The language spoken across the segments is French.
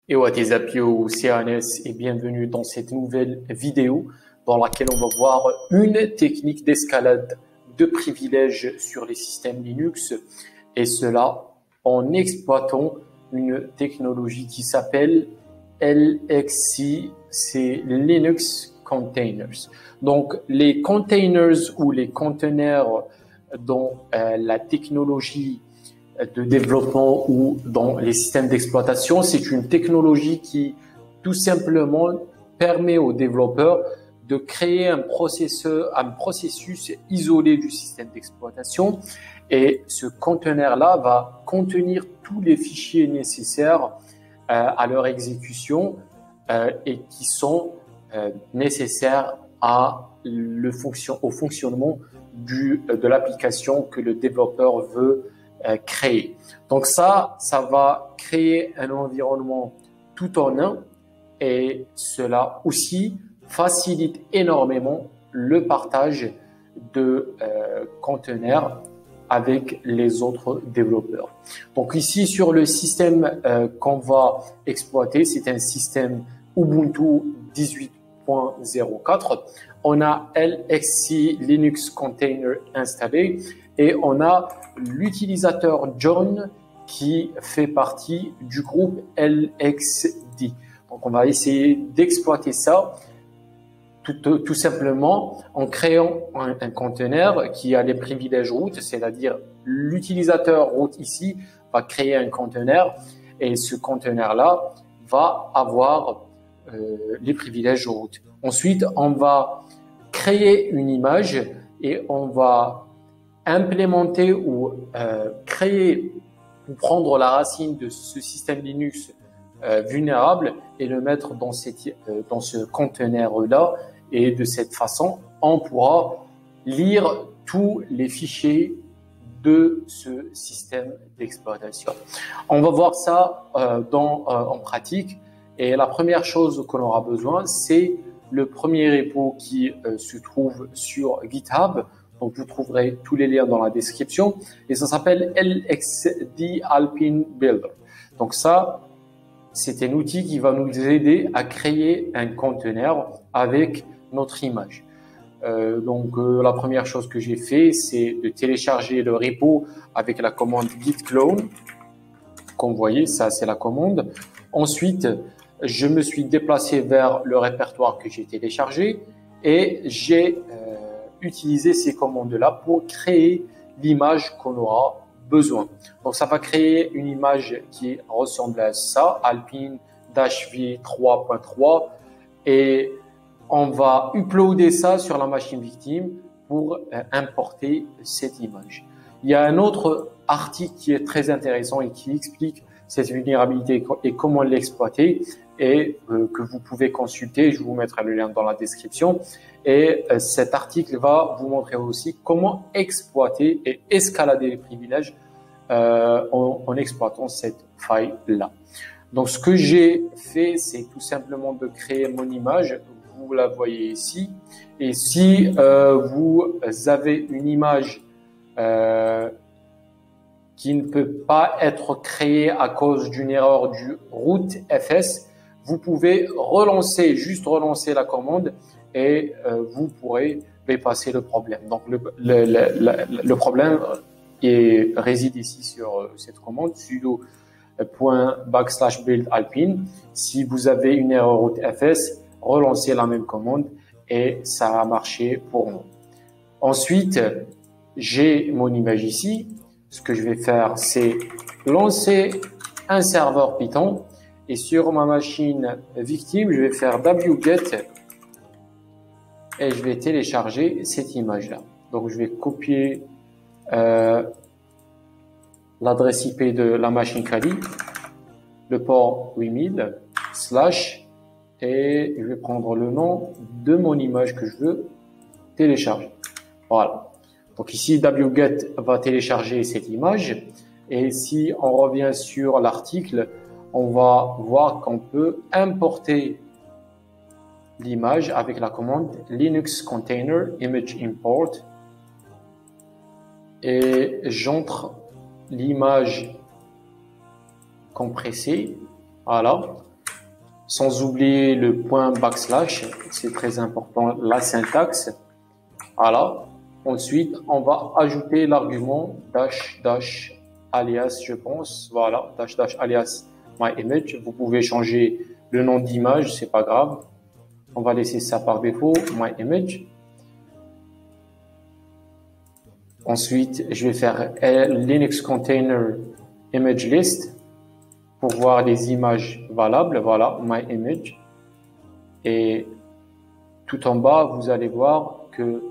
Et what is up yo, c'est Anes et bienvenue dans cette nouvelle vidéo dans laquelle on va voir une technique d'escalade de privilèges sur les systèmes Linux et cela en exploitant une technologie qui s'appelle LXC, c'est Linux Containers. Donc les containers ou les conteneurs dans la technologie de développement ou dans les systèmes d'exploitation, c'est une technologie qui tout simplement permet aux développeurs de créer un processus isolé du système d'exploitation et ce conteneur-là va contenir tous les fichiers nécessaires à leur exécution et qui sont nécessaires au fonctionnement de l'application que le développeur veut créer. Donc ça va créer un environnement tout en un et cela aussi facilite énormément le partage de conteneurs avec les autres développeurs. Donc ici sur le système qu'on va exploiter, c'est un système Ubuntu 18.04. On a LXC Linux Container installé et on a l'utilisateur John qui fait partie du groupe LXD. Donc on va essayer d'exploiter ça tout simplement en créant un conteneur qui a les privilèges root, c'est-à-dire l'utilisateur root ici va créer un conteneur et ce conteneur-là va avoir les privilèges root. Ensuite, on va créer une image et on va implémenter ou créer ou prendre la racine de ce système Linux vulnérable et le mettre dans ce conteneur-là. Et de cette façon, on pourra lire tous les fichiers de ce système d'exploitation. On va voir ça en pratique. Et la première chose qu'on aura besoin, c'est le premier repo qui se trouve sur GitHub. Donc, vous trouverez tous les liens dans la description. Et ça s'appelle LXD Alpine Builder. Donc, ça, c'est un outil qui va nous aider à créer un conteneur avec notre image. La première chose que j'ai fait, c'est de télécharger le repo avec la commande git clone. Comme vous voyez, ça, c'est la commande. Ensuite, je me suis déplacé vers le répertoire que j'ai téléchargé et j'ai utiliser ces commandes-là pour créer l'image qu'on aura besoin. Donc, ça va créer une image qui ressemble à ça, Alpine-V 3.3 et on va uploader ça sur la machine victime pour importer cette image. Il y a un autre article qui est très intéressant et qui explique cette vulnérabilité et comment l'exploiter et que vous pouvez consulter. Je vous mettrai le lien dans la description. Et cet article va vous montrer aussi comment exploiter et escalader les privilèges en exploitant cette faille-là. Donc, ce que j'ai fait, c'est tout simplement de créer mon image. Vous la voyez ici. Et si vous avez une image qui ne peut pas être créée à cause d'une erreur du root fs, vous pouvez juste relancer la commande et vous pourrez bypasser le problème. Donc, le problème réside ici sur cette commande sudo ./build alpine. Si vous avez une erreur root fs, relancez la même commande et ça va marcher pour nous. Ensuite, j'ai mon image ici. Ce que je vais faire, c'est lancer un serveur Python et sur ma machine victime, je vais faire wget et je vais télécharger cette image-là. Donc, je vais copier l'adresse IP de la machine Kali, le port 8000, / et je vais prendre le nom de mon image que je veux télécharger. Voilà. Donc ici, wget va télécharger cette image et si on revient sur l'article, on va voir qu'on peut importer l'image avec la commande Linux Container Image Import et j'entre l'image compressée. Voilà. sans oublier le point backslash, c'est très important, la syntaxe. Voilà. Ensuite, on va ajouter l'argument dash alias, je pense. Voilà, dash alias my image. Vous pouvez changer le nom d'image, c'est pas grave. On va laisser ça par défaut, my image. Ensuite, je vais faire Linux container image list pour voir les images valables. Voilà, my image. Et tout en bas, vous allez voir que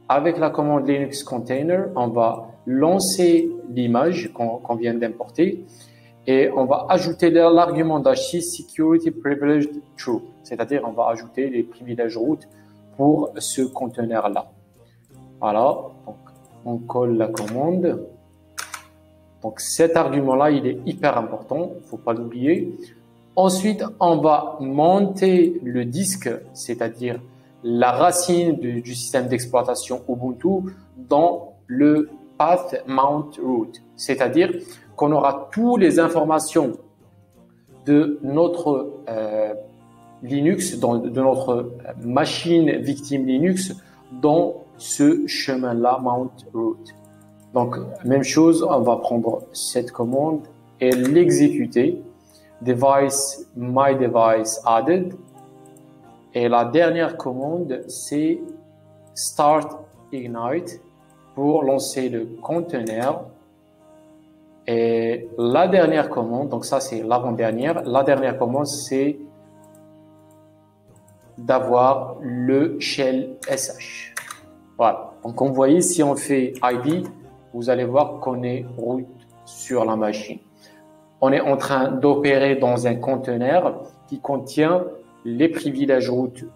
avec la commande Linux container, on va lancer l'image qu'on vient d'importer et on va ajouter l'argument -6 security privileged true, c'est-à-dire on va ajouter les privilèges root pour ce conteneur-là. Voilà, donc on colle la commande. Donc cet argument-là, il est hyper important, il ne faut pas l'oublier. Ensuite, on va monter le disque, c'est-à-dire la racine du système d'exploitation Ubuntu dans le path mount root, c'est-à-dire qu'on aura toutes les informations de notre Linux, de notre machine victime Linux dans ce chemin-là, mount root. Donc, même chose, on va prendre cette commande et l'exécuter. Device, my device added. Et la dernière commande, c'est start ignite pour lancer le conteneur. Et la dernière commande, donc ça c'est l'avant-dernière, la dernière commande c'est d'avoir le shell sh. Voilà. Donc comme vous voyez, si on fait id, vous allez voir qu'on est root sur la machine. On est en train d'opérer dans un conteneur qui contient les privilèges root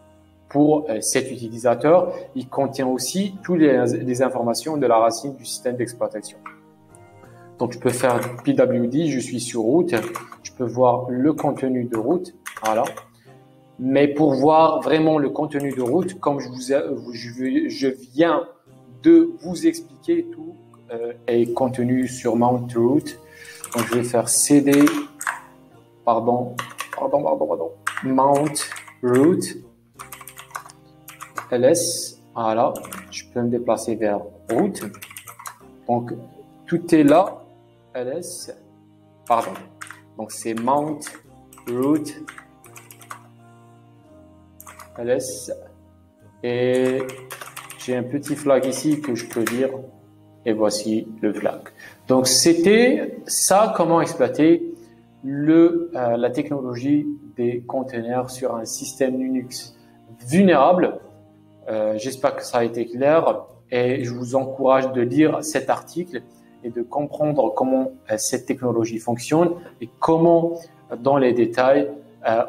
pour cet utilisateur. Il contient aussi toutes les informations de la racine du système d'exploitation. Donc, je peux faire pwd, je suis sur root, je peux voir le contenu de root, voilà. Mais pour voir vraiment le contenu de root, comme je viens de vous expliquer, tout est contenu sur mount root. Donc, je vais faire cd, mount root ls, voilà, je peux me déplacer vers root. Donc, tout est là, ls, donc c'est mount root ls, et j'ai un petit flag ici que je peux lire, et voici le flag. Donc, c'était ça, comment exploiter la technologie des conteneurs sur un système Linux vulnérable. J'espère que ça a été clair et je vous encourage de lire cet article et de comprendre comment cette technologie fonctionne et comment, dans les détails,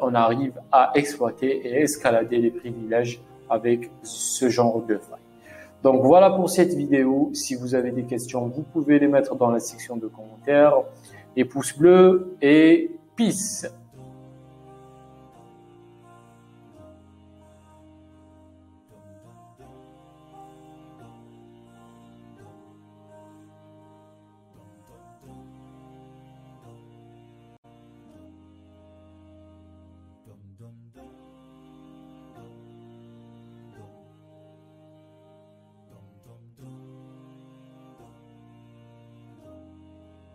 on arrive à exploiter et escalader les privilèges avec ce genre de faille. Donc voilà pour cette vidéo. Si vous avez des questions, vous pouvez les mettre dans la section de commentaires. Les pouces bleus et peace.